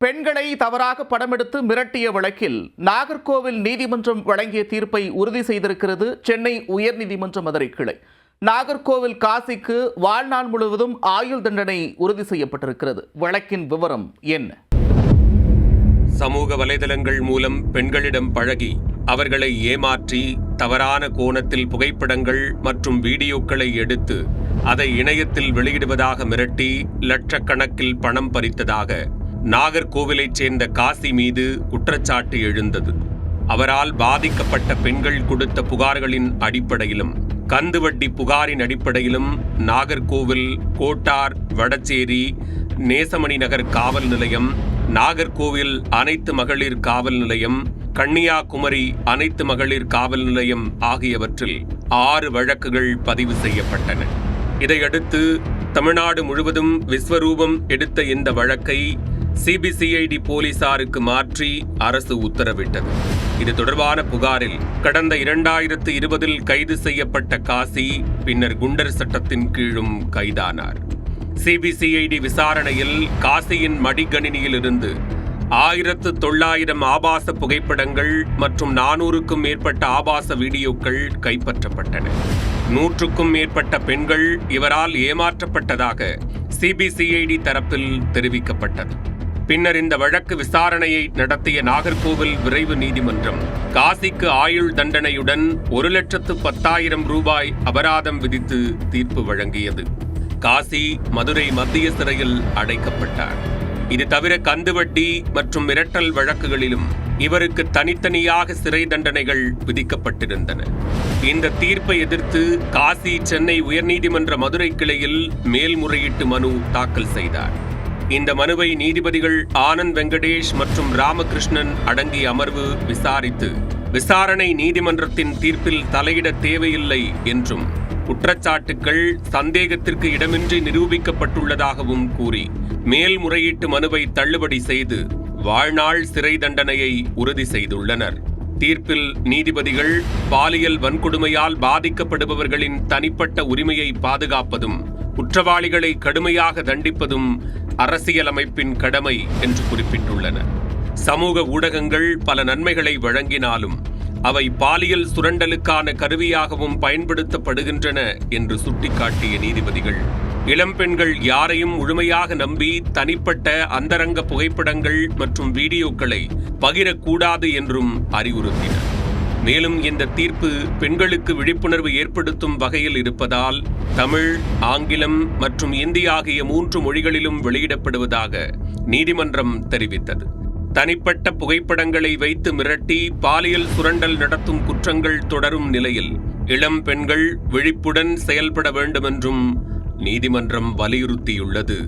பெண்களை தவறாக படமெடுத்து மிரட்டிய வழக்கில் நாகர்கோவில் நீதிமன்றம் வழங்கிய தீர்ப்பை உறுதி செய்திருக்கிறது சென்னை உயர்நீதிமன்ற மதுரை கிளை. நாகர்கோவில் காசிக்கு வாழ்நாள் முழுவதும் ஆயுள் தண்டனை உறுதி செய்யப்பட்டிருக்கிறது. வழக்கின் விவரம் என்ன? சமூக வலைதளங்கள் மூலம் பெண்களிடம் பழகி அவர்களை ஏமாற்றி தவறான கோணத்தில் புகைப்படங்கள் மற்றும் வீடியோக்களை எடுத்து அதை இணையத்தில் வெளியிடுவதாக மிரட்டி லட்சக்கணக்கில் பணம் பறித்ததாக நாகர்கோவிலைச் சேர்ந்த காசி மீது குற்றச்சாட்டு எழுந்தது. அவரால் பாதிக்கப்பட்ட பெண்கள் கொடுத்த புகார்களின் அடிப்படையிலும் கந்துவட்டி புகாரின் அடிப்படையிலும் நாகர்கோவில், கோட்டார், வடச்சேரி, நேசமணி நகர் காவல் நிலையம், நாகர்கோவில் அனைத்து மகளிர் காவல் நிலையம், கன்னியாகுமரி அனைத்து மகளிர் காவல் நிலையம் ஆகியவற்றில் 6 வழக்குகள் பதிவு செய்யப்பட்டன. இதையடுத்து தமிழ்நாடு முழுவதும் விஸ்வரூபம் எடுத்த இந்த வழக்கை சிபிசிஐடி போலீசாருக்கு மாற்றி அரசு உத்தரவிட்டது. இது தொடர்பான புகாரில் கடந்த 2020 கைது செய்யப்பட்ட காசி பின்னர் குண்டர் சட்டத்தின் கீழும் கைதானார். சிபிசிஐடி விசாரணையில் காசியின் மடிக்கணினியிலிருந்து 1900 ஆபாச புகைப்படங்கள் மற்றும் 400க்கும் மேற்பட்ட ஆபாச வீடியோக்கள் கைப்பற்றப்பட்டன. 100க்கும் மேற்பட்ட பெண்கள் இவரால் ஏமாற்றப்பட்டதாக சிபிசிஐடி தரப்பில் தெரிவிக்கப்பட்டது. பின்னர் இந்த வழக்கு விசாரணையை நடத்திய நாகர்கோவில் விரைவு நீதிமன்றம் காசிக்கு ஆயுள் தண்டனையுடன் 1,10,000 ரூபாய் அபராதம் விதித்து தீர்ப்பு வழங்கியது. காசி மதுரை மத்திய சிறையில் அடைக்கப்பட்டார். இது தவிர கந்துவட்டி மற்றும் மிரட்டல் வழக்குகளிலும் இவருக்கு தனித்தனியாக சிறை தண்டனைகள் விதிக்கப்பட்டிருந்தன. இந்த தீர்ப்பை எதிர்த்து காசி சென்னை உயர்நீதிமன்ற மதுரை கிளையில் மேல்முறையீட்டு மனு தாக்கல் செய்தார். இந்த மனுவை நீதிபதிகள் ஆனந்த் வெங்கடேஷ் மற்றும் ராமகிருஷ்ணன் அடங்கிய அமர்வு விசாரித்து விசாரணை நீதிமன்றத்தின் தீர்ப்பில் தலையிட தேவையில்லை என்றும் குற்றச்சாட்டுக்கள் சந்தேகத்திற்கு இடமின்றி நிரூபிக்கப்பட்டுள்ளதாகவும் கூறி மேல்முறையீட்டு மனுவை தள்ளுபடி செய்து வாழ்நாள் சிறை தண்டனையை உறுதி செய்துள்ளனர். தீர்ப்பில் நீதிபதிகள் பாலியல் வன்கொடுமையால் பாதிக்கப்படுபவர்களின் தனிப்பட்ட உரிமையை பாதுகாப்பதும் குற்றவாளிகளை கடுமையாக தண்டிப்பதும் அரசியலமைப்பின் கடமை என்று குறிப்பிட்டுள்ளனர். சமூக ஊடகங்கள் பல நன்மைகளை வழங்கினாலும் அவை பாலியல் சுரண்டலுக்கான கருவியாகவும் பயன்படுத்தப்படுகின்றன என்று சுட்டிக்காட்டிய நீதிபதிகள் இளம்பெண்கள் யாரையும் முழுமையாக நம்பி தனிப்பட்ட அந்தரங்க புகைப்படங்கள் மற்றும் வீடியோக்களை பகிரக்கூடாது என்றும் அறிவுறுத்தினர். மேலும் இந்த தீர்ப்பு பெண்களுக்கு விழிப்புணர்வு ஏற்படுத்தும் வகையில் இருப்பதால் தமிழ், ஆங்கிலம் மற்றும் இந்தி ஆகிய 3 மொழிகளிலும் வெளியிடப்படுவதாக நீதிமன்றம் தெரிவித்தது. தனிப்பட்ட புகைப்படங்களை வைத்து மிரட்டி பாலியல் சுரண்டல் நடத்தும் குற்றங்கள் தொடரும் நிலையில் இளம் பெண்கள் விழிப்புடன் செயல்பட வேண்டுமென்றும் நீதிமன்றம் வலியுறுத்தியுள்ளது.